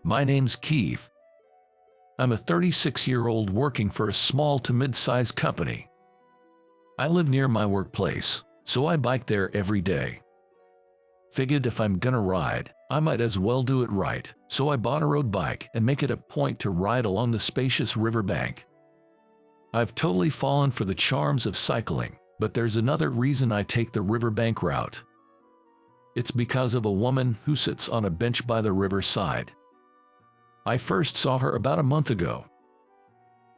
My name's Keith. I'm a 36-year-old working for a small to mid-sized company. I live near my workplace, so I bike there every day. Figured if I'm gonna ride, I might as well do it right, so I bought a road bike and make it a point to ride along the spacious riverbank. I've totally fallen for the charms of cycling, but there's another reason I take the riverbank route. It's because of a woman who sits on a bench by the riverside. I first saw her about a month ago.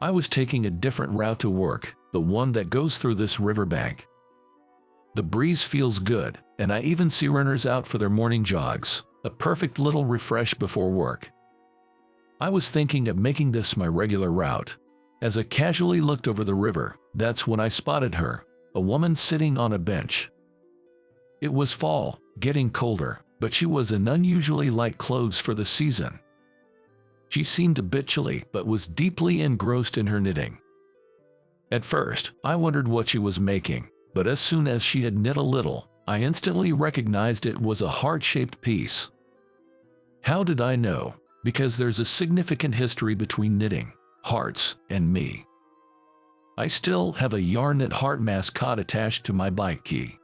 I was taking a different route to work, the one that goes through this riverbank. The breeze feels good, and I even see runners out for their morning jogs, a perfect little refresh before work. I was thinking of making this my regular route. As I casually looked over the river, that's when I spotted her, a woman sitting on a bench. It was fall, getting colder, but she was in unusually light clothes for the season. She seemed a bit chilly but was deeply engrossed in her knitting. At first, I wondered what she was making, but as soon as she had knit a little, I instantly recognized it was a heart-shaped piece. How did I know? Because there's a significant history between knitting, hearts, and me. I still have a yarn knit heart mascot attached to my bike key.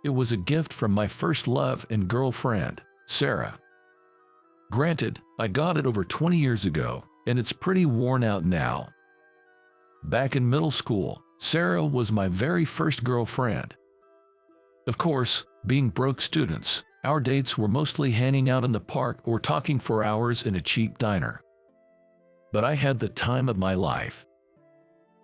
It was a gift from my first love and girlfriend, Sarah. Granted, I got it over 20 years ago, and it's pretty worn out now. Back in middle school, Sarah was my very first girlfriend. Of course, being broke students, our dates were mostly hanging out in the park or talking for hours in a cheap diner. But I had the time of my life.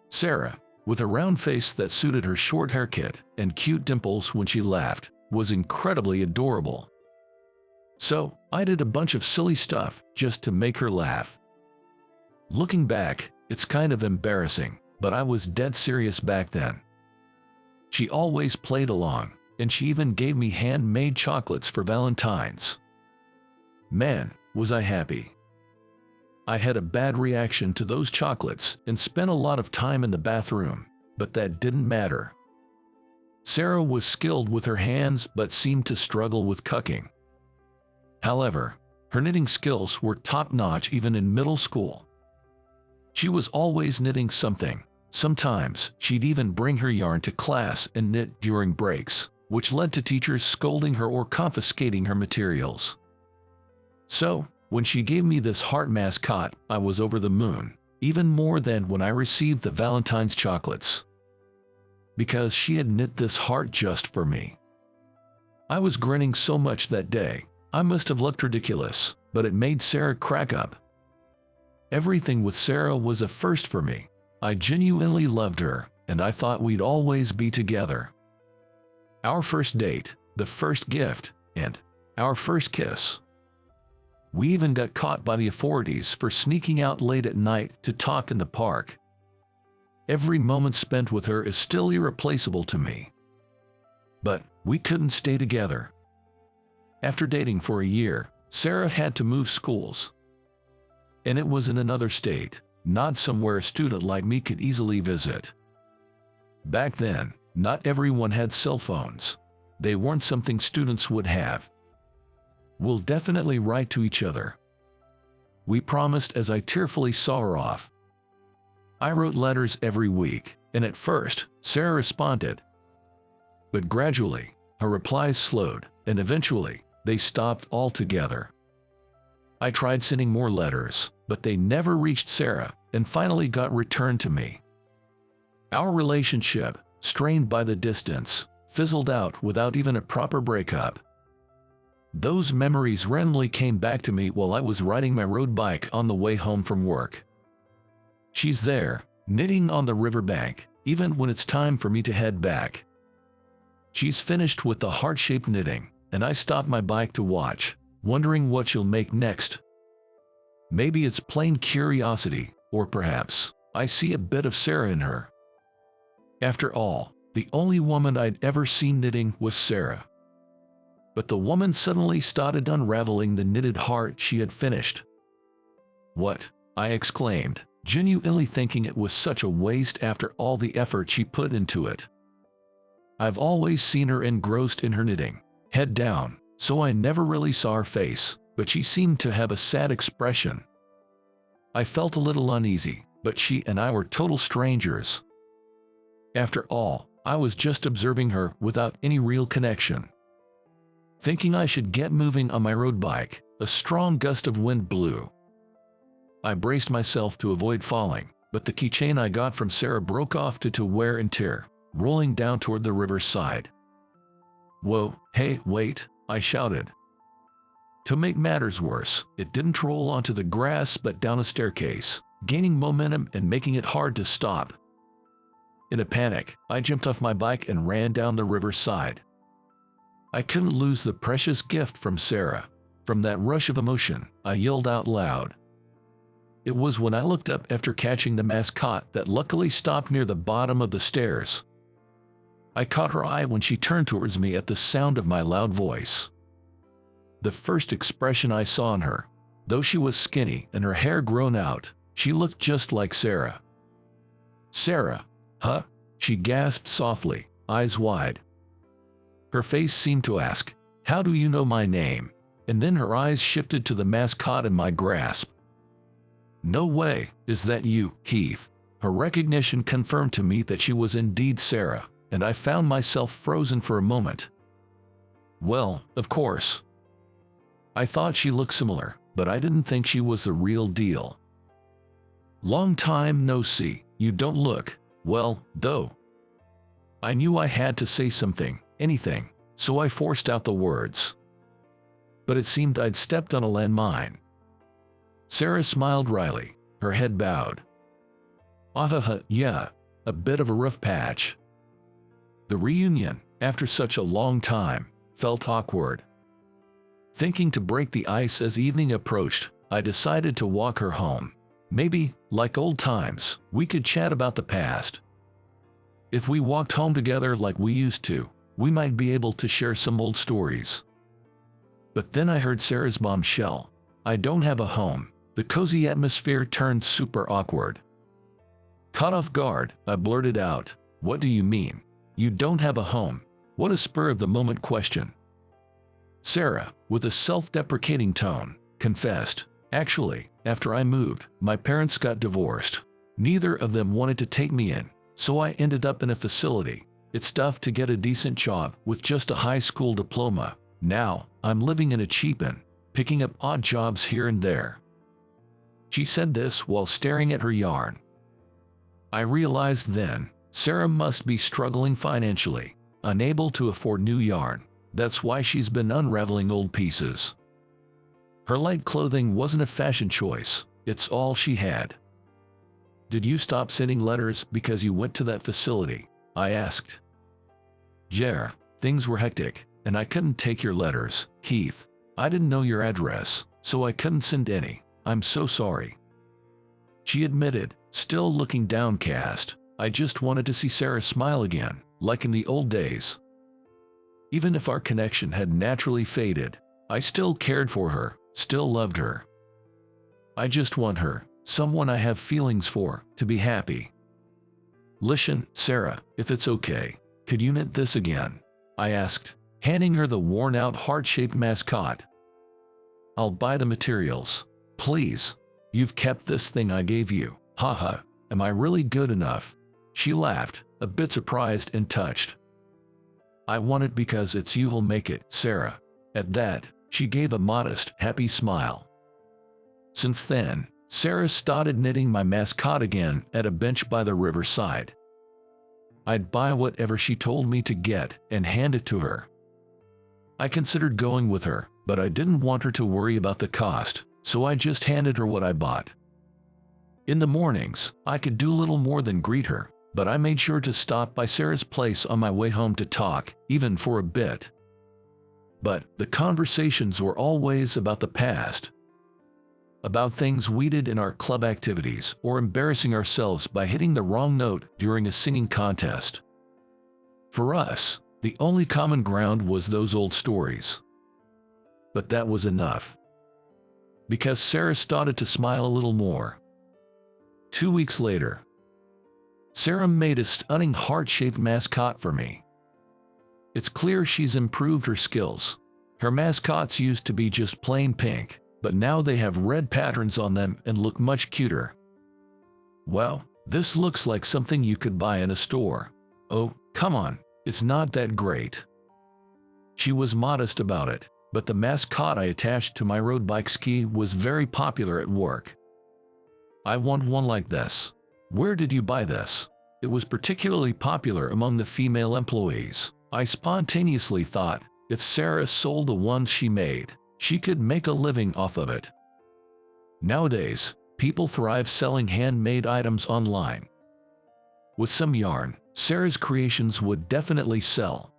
Sarah, with a round face that suited her short haircut and cute dimples when she laughed, was incredibly adorable. So, I did a bunch of silly stuff just to make her laugh. Looking back, it's kind of embarrassing, but I was dead serious back then. She always played along, and she even gave me handmade chocolates for Valentine's. Man, was I happy. I had a bad reaction to those chocolates and spent a lot of time in the bathroom, but that didn't matter. Sarah was skilled with her hands but seemed to struggle with cooking. However, her knitting skills were top-notch even in middle school. She was always knitting something. Sometimes she'd even bring her yarn to class and knit during breaks, which led to teachers scolding her or confiscating her materials. So, when she gave me this heart mascot, I was over the moon, even more than when I received the Valentine's chocolates. Because she had knit this heart just for me. I was grinning so much that day, I must have looked ridiculous, but it made Sarah crack up. Everything with Sarah was a first for me. I genuinely loved her, and I thought we'd always be together. Our first date, the first gift, and our first kiss. We even got caught by the authorities for sneaking out late at night to talk in the park. Every moment spent with her is still irreplaceable to me. But we couldn't stay together. After dating for a year, Sarah had to move schools. And it was in another state, not somewhere a student like me could easily visit. Back then, not everyone had cell phones. They weren't something students would have. We'll definitely write to each other. We promised as I tearfully saw her off. I wrote letters every week, and at first, Sarah responded. But gradually, her replies slowed, and eventually, they stopped altogether. I tried sending more letters, but they never reached Sarah, and finally got returned to me. Our relationship, strained by the distance, fizzled out without even a proper breakup. Those memories randomly came back to me while I was riding my road bike on the way home from work. She's there, knitting on the riverbank, even when it's time for me to head back. She's finished with the heart-shaped knitting, and I stopped my bike to watch, wondering what she'll make next. Maybe it's plain curiosity, or perhaps I see a bit of Sarah in her. After all, the only woman I'd ever seen knitting was Sarah. But the woman suddenly started unraveling the knitted heart she had finished. What? I exclaimed, genuinely thinking it was such a waste after all the effort she put into it. I've always seen her engrossed in her knitting, head down, so I never really saw her face, but but she seemed to have a sad expression. I felt a little uneasy, but she and I were total strangers. After all, I was just observing her without any real connection. Thinking I should get moving on my road bike, a strong gust of wind blew. I braced myself to avoid falling, but the keychain I got from Sarah broke off due to wear and tear, rolling down toward the river's side. "Whoa, hey, wait," I shouted. To make matters worse, it didn't roll onto the grass but down a staircase, gaining momentum and making it hard to stop. In a panic, I jumped off my bike and ran down the river's side. I couldn't lose the precious gift from Sarah. From that rush of emotion, I yelled out loud. It was when I looked up after catching the mascot that luckily stopped near the bottom of the stairs. I caught her eye when she turned towards me at the sound of my loud voice. The first expression I saw in her, though she was skinny and her hair grown out, she looked just like Sarah. "Sarah, huh?" she gasped softly, eyes wide. Her face seemed to ask, "How do you know my name?" And then her eyes shifted to the mascot in my grasp. "No way, is that you, Keith?" Her recognition confirmed to me that she was indeed Sarah, and I found myself frozen for a moment. Well, of course. I thought she looked similar, but I didn't think she was the real deal. "Long time no see, you don't look well, though." I knew I had to say something, anything, so I forced out the words. But it seemed I'd stepped on a landmine. Sarah smiled wryly, her head bowed. Yeah, a bit of a rough patch." The reunion, after such a long time, felt awkward. Thinking to break the ice as evening approached, I decided to walk her home. Maybe, like old times, we could chat about the past. If we walked home together like we used to, we might be able to share some old stories. But then I heard Sarah's bombshell. "I don't have a home." The cozy atmosphere turned super awkward. Caught off guard, I blurted out, "What do you mean? You don't have a home?" What a spur-of-the-moment question. Sarah, with a self-deprecating tone, confessed, "Actually, after I moved, my parents got divorced. Neither of them wanted to take me in, so I ended up in a facility. It's tough to get a decent job with just a high school diploma. Now, I'm living in a cheap inn, picking up odd jobs here and there." She said this while staring at her yarn. I realized then, Sarah must be struggling financially, unable to afford new yarn. That's why she's been unraveling old pieces. Her light clothing wasn't a fashion choice, it's all she had. "Did you stop sending letters because you went to that facility?" I asked. "Yeah, things were hectic, and I couldn't take your letters, Keith. I didn't know your address, so I couldn't send any. I'm so sorry." She admitted, still looking downcast, "I just wanted to see Sarah smile again, like in the old days. Even if our connection had naturally faded, I still cared for her, still loved her. I just want her, someone I have feelings for, to be happy." "Listen, Sarah, if it's okay, could you knit this again?" I asked, handing her the worn-out heart-shaped mascot. "I'll buy the materials. Please. You've kept this thing I gave you. Haha, am I really good enough?" She laughed, a bit surprised and touched. "I want it because it's you who'll make it, Sarah." At that, she gave a modest, happy smile. Since then, Sarah started knitting my mascot again at a bench by the riverside. I'd buy whatever she told me to get and hand it to her. I considered going with her, but I didn't want her to worry about the cost, so I just handed her what I bought. In the mornings, I could do little more than greet her, but I made sure to stop by Sarah's place on my way home to talk, even for a bit. But the conversations were always about the past. About things we did in our club activities or embarrassing ourselves by hitting the wrong note during a singing contest. For us, the only common ground was those old stories. But that was enough. Because Sarah started to smile a little more. 2 weeks later, Sarah made a stunning heart-shaped mascot for me. It's clear she's improved her skills. Her mascots used to be just plain pink, but now they have red patterns on them and look much cuter. Well, this looks like something you could buy in a store. Oh, come on, it's not that great. She was modest about it, but the mascot I attached to my road bike ski was very popular at work. I want one like this. Where did you buy this? It was particularly popular among the female employees. I spontaneously thought, if Sarah sold the one she made, she could make a living off of it. Nowadays, people thrive selling handmade items online. With some yarn, Sarah's creations would definitely sell.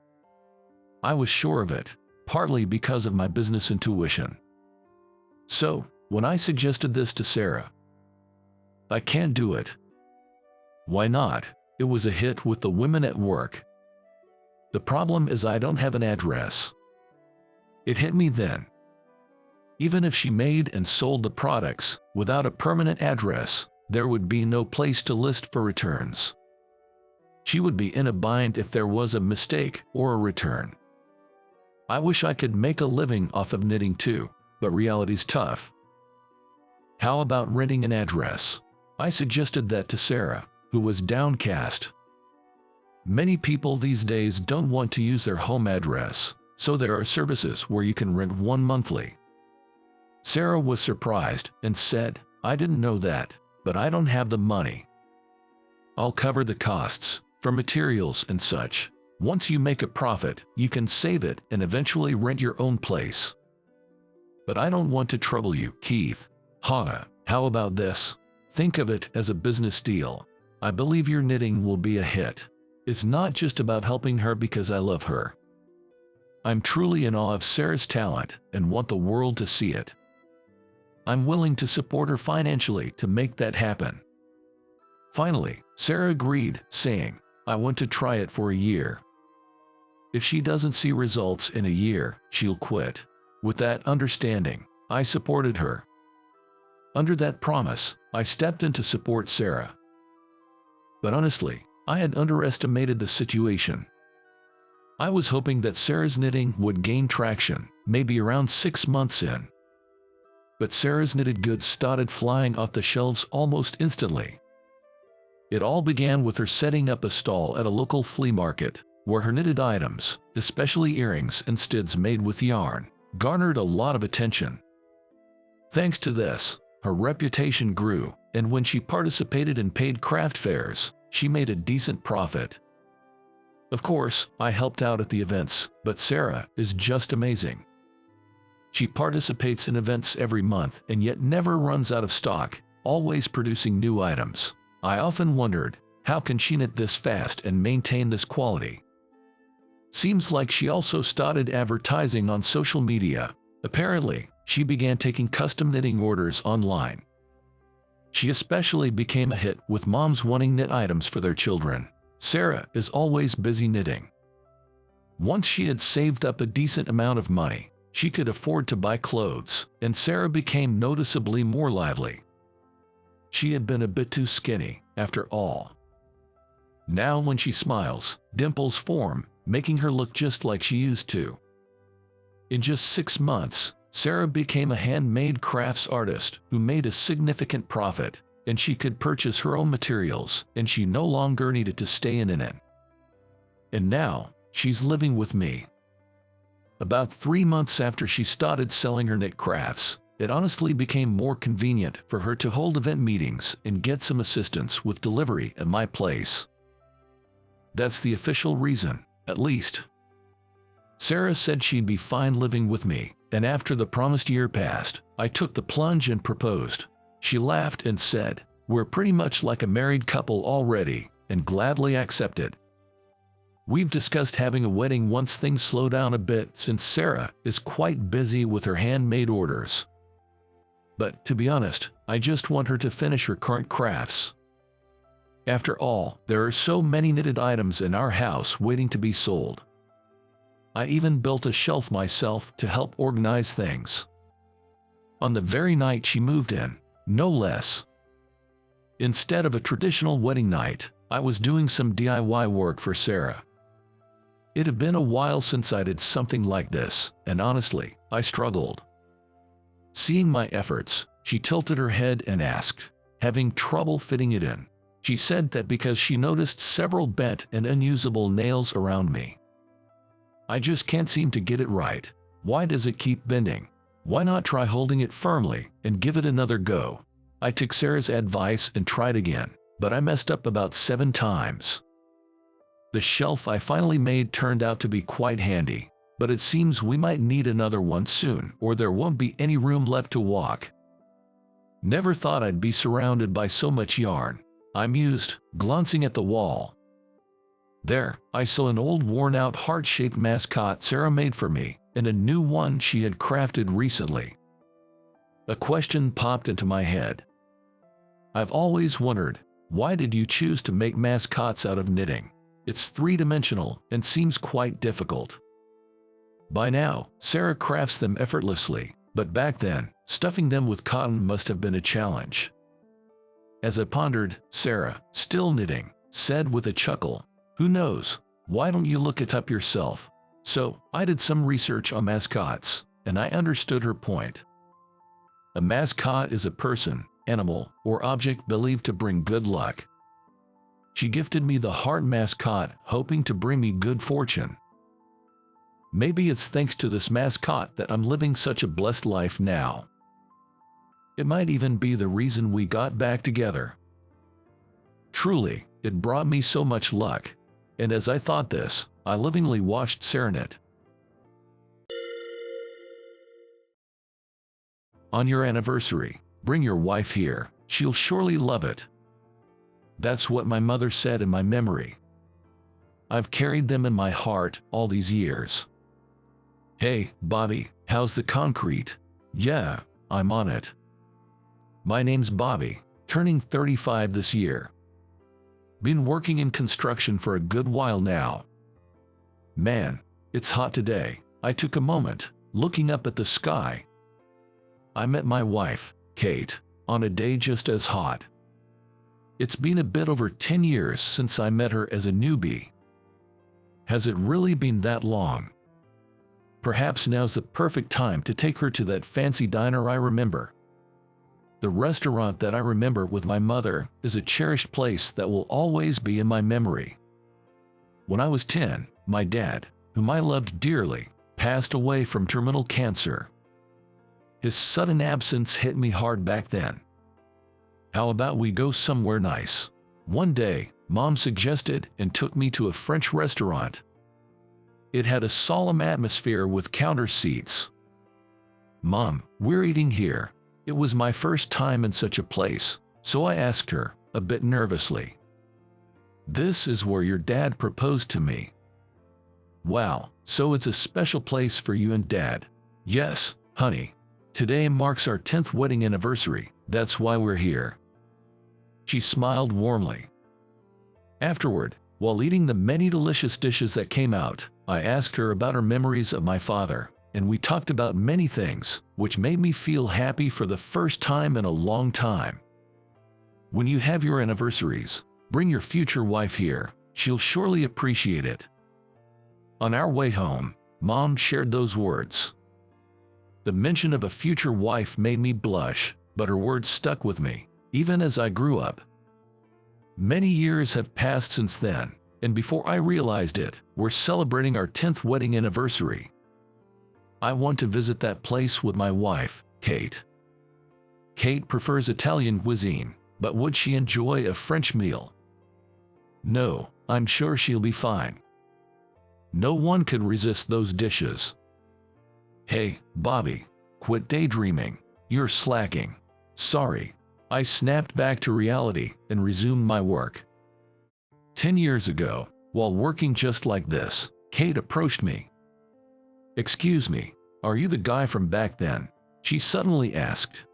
I was sure of it, partly because of my business intuition. So, when I suggested this to Sarah, I can't do it. Why not? It was a hit with the women at work. The problem is I don't have an address. It hit me then. Even if she made and sold the products without a permanent address, there would be no place to list for returns. She would be in a bind if there was a mistake or a return. I wish I could make a living off of knitting too, but reality's tough. How about renting an address? I suggested that to Sarah, who was downcast. Many people these days don't want to use their home address, so there are services where you can rent one monthly. Sarah was surprised and said, I didn't know that, but I don't have the money. I'll cover the costs for materials and such. Once you make a profit, you can save it and eventually rent your own place. But I don't want to trouble you, Keith. How about this? Think of it as a business deal. I believe your knitting will be a hit. It's not just about helping her because I love her. I'm truly in awe of Sarah's talent and want the world to see it. I'm willing to support her financially to make that happen. Finally, Sarah agreed, saying, I want to try it for a year. If she doesn't see results in a year, she'll quit. With that understanding, I supported her. Under that promise, I stepped in to support Sarah. But honestly, I had underestimated the situation. I was hoping that Sarah's knitting would gain traction, maybe around 6 months in. But Sarah's knitted goods started flying off the shelves almost instantly. It all began with her setting up a stall at a local flea market, where her knitted items, especially earrings and studs made with yarn, garnered a lot of attention. Thanks to this, her reputation grew, and when she participated in paid craft fairs, she made a decent profit. Of course, I helped out at the events, but Sarah is just amazing. She participates in events every month and yet never runs out of stock, always producing new items. I often wondered, how can she knit this fast and maintain this quality? Seems like she also started advertising on social media. Apparently, she began taking custom knitting orders online. She especially became a hit with moms wanting knit items for their children. Sarah is always busy knitting. Once she had saved up a decent amount of money, she could afford to buy clothes, and Sarah became noticeably more lively. She had been a bit too skinny, after all. Now when she smiles, dimples form, making her look just like she used to. In just 6 months, Sarah became a handmade crafts artist who made a significant profit, and she could purchase her own materials, and she no longer needed to stay in it. And now, she's living with me. About 3 months after she started selling her knit crafts, it honestly became more convenient for her to hold event meetings and get some assistance with delivery at my place. That's the official reason, at least. Sarah said she'd be fine living with me, and after the promised year passed, I took the plunge and proposed. She laughed and said, "We're pretty much like a married couple already," and gladly accepted. We've discussed having a wedding once things slow down a bit since Sarah is quite busy with her handmade orders. But to be honest, I just want her to finish her current crafts. After all, there are so many knitted items in our house waiting to be sold. I even built a shelf myself to help organize things. On the very night she moved in, no less. Instead of a traditional wedding night, I was doing some DIY work for Sarah. It had been a while since I did something like this, and honestly, I struggled. Seeing my efforts, she tilted her head and asked, having trouble fitting it in. She said that because she noticed several bent and unusable nails around me. I just can't seem to get it right. Why does it keep bending? Why not try holding it firmly and give it another go? I took Sarah's advice and tried again, but I messed up about 7 times. The shelf I finally made turned out to be quite handy, but it seems we might need another one soon or there won't be any room left to walk. Never thought I'd be surrounded by so much yarn, I mused, glancing at the wall. There, I saw an old worn-out heart-shaped mascot Sarah made for me, and a new one she had crafted recently. A question popped into my head. I've always wondered, why did you choose to make mascots out of knitting? It's 3-dimensional and seems quite difficult. By now, Sarah crafts them effortlessly, but back then, stuffing them with cotton must have been a challenge. As I pondered, Sarah, still knitting, said with a chuckle, "Who knows? Why don't you look it up yourself?" So, I did some research on mascots, and I understood her point. A mascot is a person, animal, or object believed to bring good luck. She gifted me the heart mascot, hoping to bring me good fortune. Maybe it's thanks to this mascot that I'm living such a blessed life now. It might even be the reason we got back together. Truly, it brought me so much luck, and as I thought this, I lovingly watched Sarah knit. On your anniversary, bring your wife here, she'll surely love it. That's what my mother said in my memory. I've carried them in my heart all these years. Hey, Bobby, how's the concrete? Yeah, I'm on it. My name's Bobby, turning 35 this year. Been working in construction for a good while now. Man, it's hot today. I took a moment, looking up at the sky. I met my wife, Kate, on a day just as hot. It's been a bit over 10 years since I met her as a newbie. Has it really been that long? Perhaps now's the perfect time to take her to that fancy diner I remember. The restaurant that I remember with my mother is a cherished place that will always be in my memory. When I was 10, my dad, whom I loved dearly, passed away from terminal cancer. His sudden absence hit me hard back then. How about we go somewhere nice? One day, Mom suggested and took me to a French restaurant. It had a solemn atmosphere with counter seats. "Mom, we're eating here." It was my first time in such a place, so I asked her, a bit nervously, "This is where your dad proposed to me." "Wow, so it's a special place for you and Dad." "Yes, honey. Today marks our 10th wedding anniversary, that's why we're here." She smiled warmly. Afterward, while eating the many delicious dishes that came out, I asked her about her memories of my father, and we talked about many things, which made me feel happy for the first time in a long time. When you have your anniversaries, bring your future wife here, she'll surely appreciate it. On our way home, Mom shared those words. The mention of a future wife made me blush, but her words stuck with me, even as I grew up. Many years have passed since then, and before I realized it, we're celebrating our 10th wedding anniversary. I want to visit that place with my wife, Kate. Kate prefers Italian cuisine, but would she enjoy a French meal? No, I'm sure she'll be fine. No one could resist those dishes. Hey, Bobby, quit daydreaming, you're slacking. Sorry. I snapped back to reality and resumed my work. 10 years ago, while working just like this, Kate approached me. "Excuse me, are you the guy from back then?" she suddenly asked.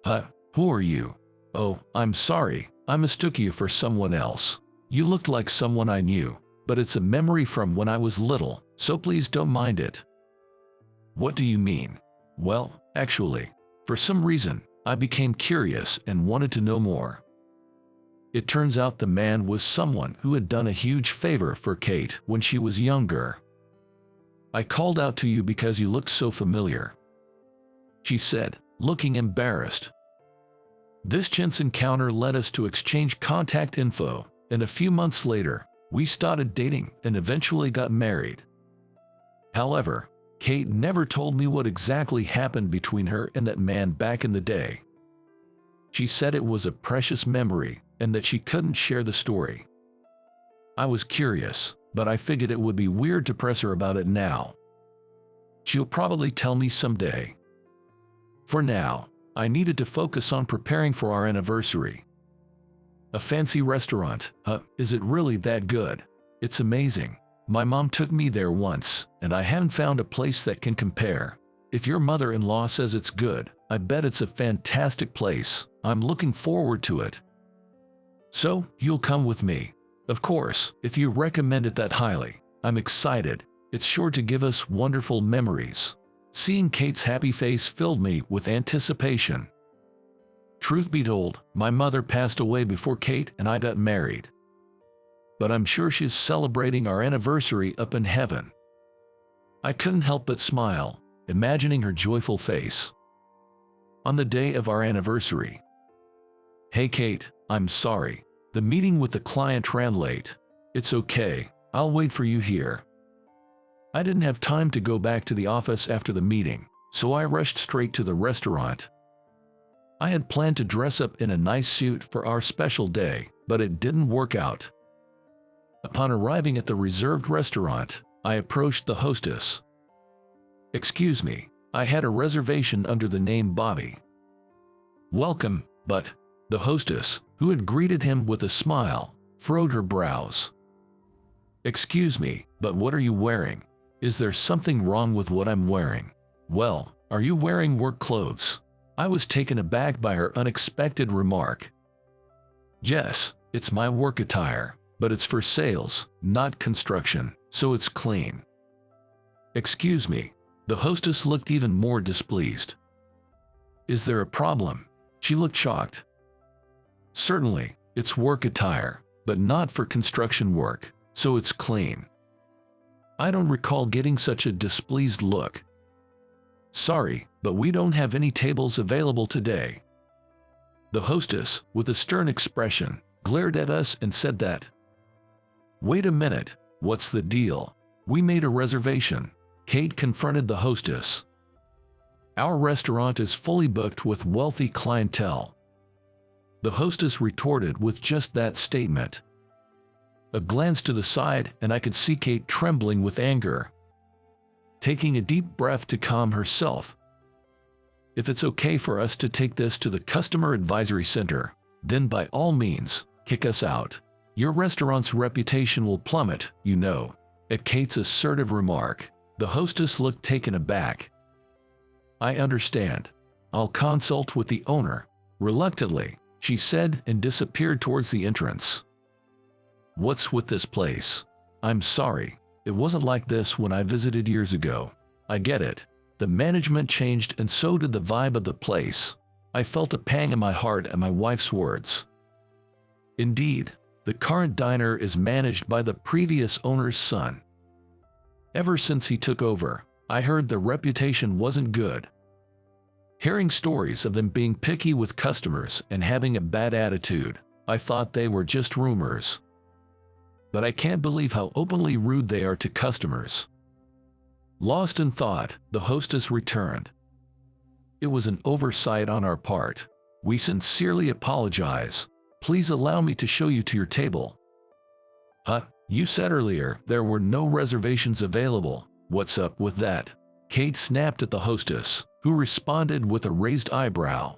"Huh, who are you?" "Oh, I'm sorry, I mistook you for someone else. You looked like someone I knew, but it's a memory from when I was little, so please don't mind it." "What do you mean?" "Well, actually, for some reason, I became curious and wanted to know more. It turns out the man was someone who had done a huge favor for Kate when she was younger. I called out to you because you looked so familiar." she said, looking embarrassed. This chance encounter led us to exchange contact info, and a few months later, we started dating and eventually got married. However, Kate never told me what exactly happened between her and that man back in the day. She said it was a precious memory and that she couldn't share the story. I was curious, but I figured it would be weird to press her about it now. She'll probably tell me someday. For now, I needed to focus on preparing for our anniversary. A fancy restaurant, is it really that good? It's amazing. My mom took me there once, and I haven't found a place that can compare. If your mother-in-law says it's good, I bet it's a fantastic place. I'm looking forward to it. So, you'll come with me. Of course, if you recommend it that highly. I'm excited. It's sure to give us wonderful memories. Seeing Kate's happy face filled me with anticipation. Truth be told, my mother passed away before Kate and I got married. But I'm sure she's celebrating our anniversary up in heaven. I couldn't help but smile, imagining her joyful face. On the day of our anniversary. Hey Kate, I'm sorry. The meeting with the client ran late. It's okay, I'll wait for you here. I didn't have time to go back to the office after the meeting, so I rushed straight to the restaurant. I had planned to dress up in a nice suit for our special day, but it didn't work out. Upon arriving at the reserved restaurant, I approached the hostess. Excuse me, I had a reservation under the name Bobby. Welcome, but the hostess, who had greeted him with a smile, furrowed her brows. Excuse me, but what are you wearing? Is there something wrong with what I'm wearing? Well, are you wearing work clothes? I was taken aback by her unexpected remark. Yes, it's my work attire, but it's for sales, not construction, so it's clean. Excuse me, the hostess looked even more displeased. Is there a problem? She looked shocked. Certainly, it's work attire, but not for construction work, so it's clean. I don't recall getting such a displeased look. Sorry, but we don't have any tables available today. The hostess, with a stern expression, glared at us and said that. Wait a minute, what's the deal? We made a reservation. Kate confronted the hostess. Our restaurant is fully booked with wealthy clientele. The hostess retorted with just that statement. A glance to the side and I could see Kate trembling with anger. Taking a deep breath to calm herself. If it's okay for us to take this to the Customer Advisory Center, then by all means, kick us out. Your restaurant's reputation will plummet, you know. At Kate's assertive remark, the hostess looked taken aback. I understand. I'll consult with the owner. Reluctantly, she said and disappeared towards the entrance. What's with this place? I'm sorry. It wasn't like this when I visited years ago. I get it. The management changed and so did the vibe of the place. I felt a pang in my heart at my wife's words. Indeed, the current diner is managed by the previous owner's son. Ever since he took over, I heard the reputation wasn't good. Hearing stories of them being picky with customers and having a bad attitude, I thought they were just rumors. But I can't believe how openly rude they are to customers. Lost in thought, the hostess returned. It was an oversight on our part. We sincerely apologize. Please allow me to show you to your table. You said earlier there were no reservations available. What's up with that? Kate snapped at the hostess, who responded with a raised eyebrow.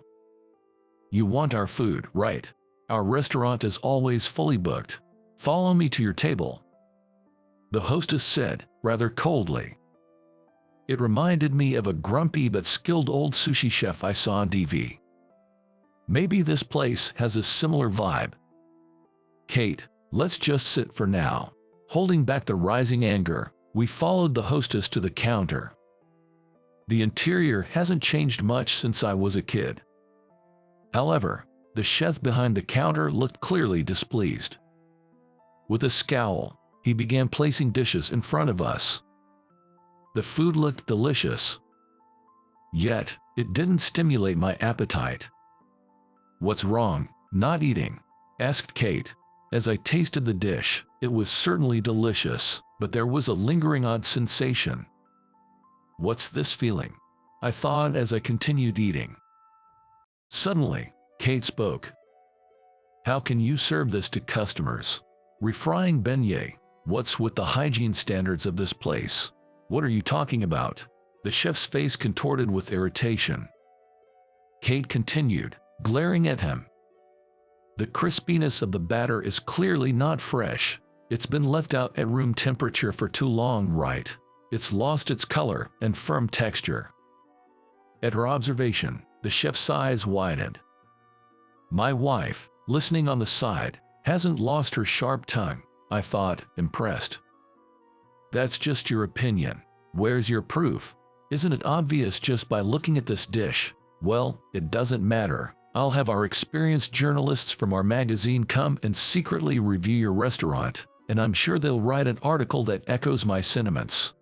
You want our food, right? Our restaurant is always fully booked. Follow me to your table. The hostess said, rather coldly. It reminded me of a grumpy but skilled old sushi chef I saw on TV. Maybe this place has a similar vibe. Kate, let's just sit for now. Holding back the rising anger, we followed the hostess to the counter. The interior hasn't changed much since I was a kid. However, the chef behind the counter looked clearly displeased. With a scowl, he began placing dishes in front of us. The food looked delicious. Yet, it didn't stimulate my appetite. "What's wrong? Not eating?" asked Kate. As I tasted the dish, it was certainly delicious, but there was a lingering odd sensation. "What's this feeling?" I thought as I continued eating. Suddenly, Kate spoke. "How can you serve this to customers? Refrying beignet. What's with the hygiene standards of this place? What are you talking about?" The chef's face contorted with irritation. Kate continued, glaring at him. "The crispiness of the batter is clearly not fresh. It's been left out at room temperature for too long, right? It's lost its color and firm texture." At her observation, the chef's eyes widened. My wife, listening on the side, hasn't lost her sharp tongue, I thought, impressed. "That's just your opinion. Where's your proof? Isn't it obvious just by looking at this dish?" "Well, it doesn't matter. I'll have our experienced journalists from our magazine come and secretly review your restaurant, and I'm sure they'll write an article that echoes my sentiments."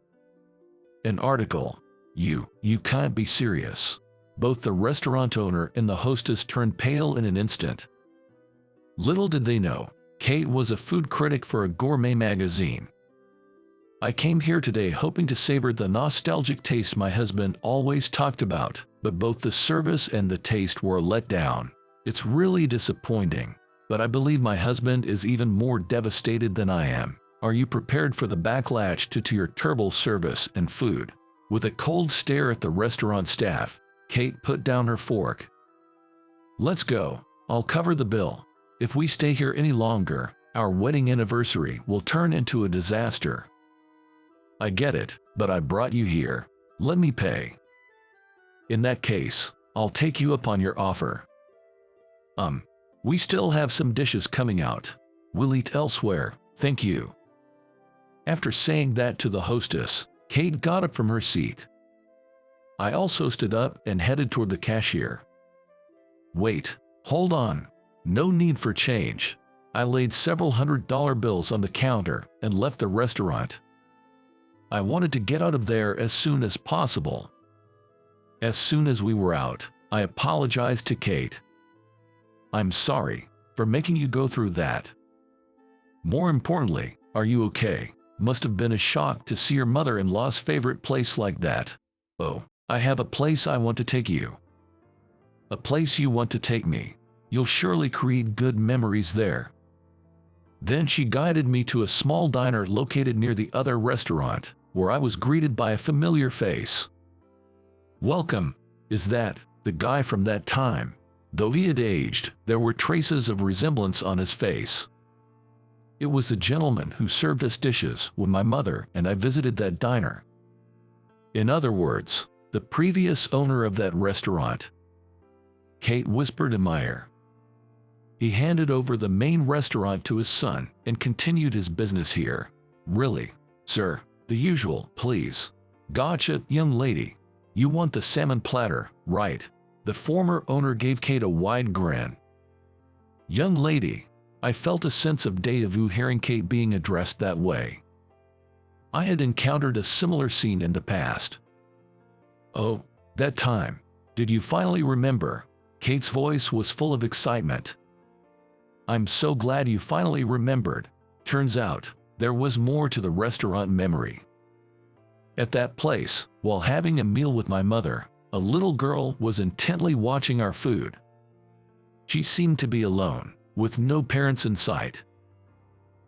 "An article? You can't be serious." Both the restaurant owner and the hostess turned pale in an instant. Little did they know, Kate was a food critic for a gourmet magazine. "I came here today hoping to savor the nostalgic taste my husband always talked about, but both the service and the taste were a letdown. It's really disappointing, but I believe my husband is even more devastated than I am. Are you prepared for the backlash to your terrible service and food?" With a cold stare at the restaurant staff, Kate put down her fork. "Let's go. I'll cover the bill. If we stay here any longer, our wedding anniversary will turn into a disaster." "I get it, but I brought you here. Let me pay." "In that case, I'll take you up on your offer." We still have some dishes coming out. We'll eat elsewhere, thank you." After saying that to the hostess, Kate got up from her seat. I also stood up and headed toward the cashier. "Wait, hold on. No need for change." I laid several $100 bills on the counter and left the restaurant. I wanted to get out of there as soon as possible. As soon as we were out, I apologized to Kate. "I'm sorry for making you go through that. More importantly, are you okay? Must have been a shock to see your mother-in-law's favorite place like that." "Oh, I have a place I want to take you." "A place you want to take me? You'll surely create good memories there." Then she guided me to a small diner located near the other restaurant, where I was greeted by a familiar face. "Welcome. Is that the guy from that time?" Though he had aged, there were traces of resemblance on his face. It was the gentleman who served us dishes when my mother and I visited that diner. In other words, the previous owner of that restaurant. Kate whispered in my ear. He handed over the main restaurant to his son and continued his business here. "Really, sir, the usual, please." "Gotcha, young lady. You want the salmon platter, right?" The former owner gave Kate a wide grin. "Young lady." I felt a sense of déjà vu hearing Kate being addressed that way. I had encountered a similar scene in the past. "Oh, that time. Did you finally remember?" Kate's voice was full of excitement. "I'm so glad you finally remembered. Turns out, there was more to the restaurant memory. At that place, while having a meal with my mother, a little girl was intently watching our food. She seemed to be alone, with no parents in sight.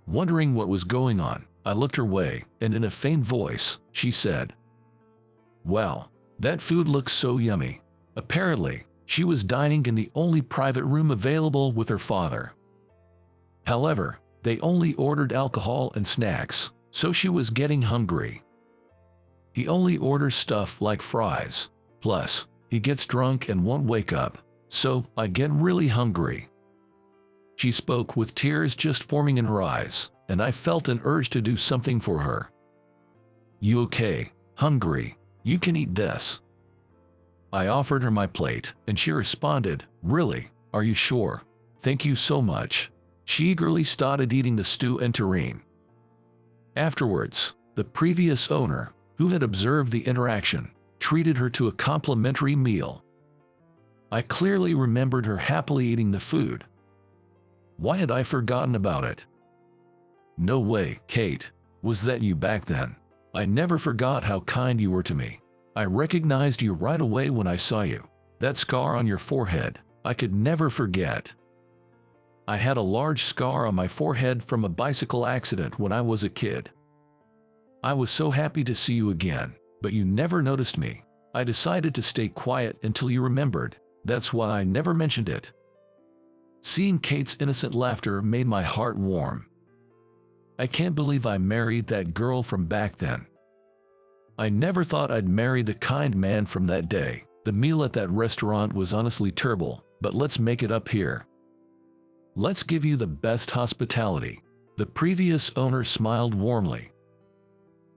Wondering what was going on, I looked her way, and in a faint voice, she said, "Wow, that food looks so yummy." Apparently, she was dining in the only private room available with her father. However, they only ordered alcohol and snacks, so she was getting hungry. He only orders stuff like fries. Plus, he gets drunk and won't wake up, so I get really hungry. She spoke with tears just forming in her eyes, and I felt an urge to do something for her. "You okay? Hungry? You can eat this." I offered her my plate, and she responded, "Really? Are you sure? Thank you so much." She eagerly started eating the stew and terrine. Afterwards, the previous owner, who had observed the interaction, treated her to a complimentary meal. I clearly remembered her happily eating the food. Why had I forgotten about it? No way, Kate. Was that you back then? I never forgot how kind you were to me. I recognized you right away when I saw you. That scar on your forehead, I could never forget. I had a large scar on my forehead from a bicycle accident when I was a kid. I was so happy to see you again, but you never noticed me. I decided to stay quiet until you remembered. That's why I never mentioned it. Seeing Kate's innocent laughter made my heart warm. I can't believe I married that girl from back then. I never thought I'd marry the kind man from that day. The meal at that restaurant was honestly terrible, but let's make it up here. Let's give you the best hospitality. The previous owner smiled warmly.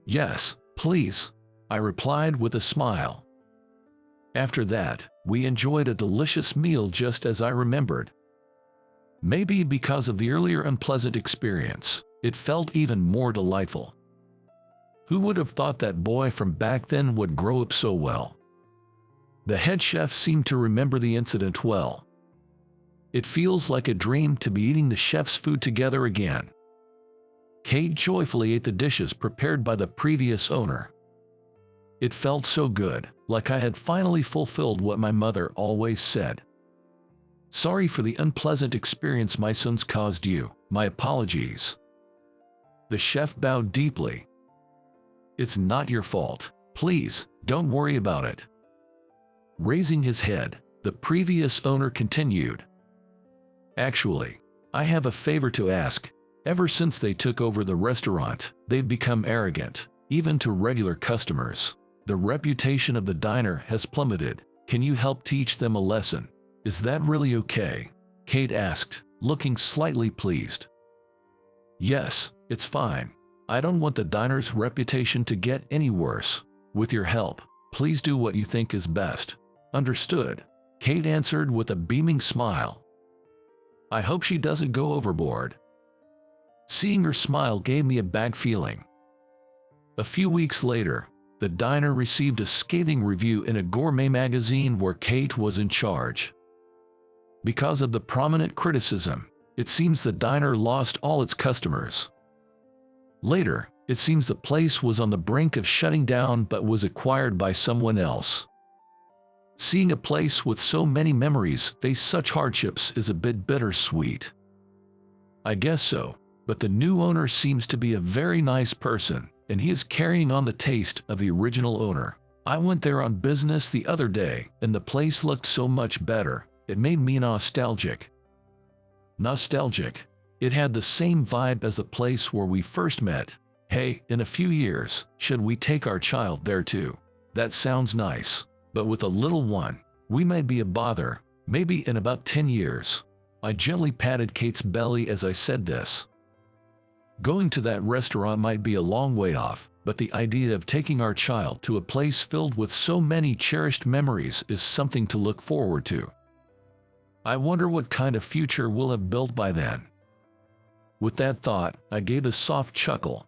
Yes, please, I replied with a smile. After that, we enjoyed a delicious meal just as I remembered. Maybe because of the earlier unpleasant experience, it felt even more delightful. Who would have thought that boy from back then would grow up so well? The head chef seemed to remember the incident well. It feels like a dream to be eating the chef's food together again. Kate joyfully ate the dishes prepared by the previous owner. It felt so good, like I had finally fulfilled what my mother always said. Sorry for the unpleasant experience my sons caused you. My apologies. The chef bowed deeply. It's not your fault. Please, don't worry about it. Raising his head, the previous owner continued. Actually, I have a favor to ask. Ever since they took over the restaurant, they've become arrogant, even to regular customers. The reputation of the diner has plummeted. Can you help teach them a lesson? Is that really okay? Kate asked, looking slightly pleased. Yes, it's fine. I don't want the diner's reputation to get any worse. With your help, please do what you think is best. Understood, Kate answered with a beaming smile. I hope she doesn't go overboard. Seeing her smile gave me a bad feeling. A few weeks later, the diner received a scathing review in a gourmet magazine where Kate was in charge. Because of the prominent criticism, it seems the diner lost all its customers. Later, it seems the place was on the brink of shutting down but was acquired by someone else. Seeing a place with so many memories face such hardships is a bit bittersweet. I guess so, but the new owner seems to be a very nice person, and he is carrying on the taste of the original owner. I went there on business the other day, and the place looked so much better. It made me nostalgic. Nostalgic. It had the same vibe as the place where we first met. Hey, in a few years, should we take our child there too? That sounds nice. But with a little one, we might be a bother. Maybe in about 10 years. I gently patted Kate's belly as I said this. Going to that restaurant might be a long way off, but the idea of taking our child to a place filled with so many cherished memories is something to look forward to. I wonder what kind of future we'll have built by then. With that thought, I gave a soft chuckle.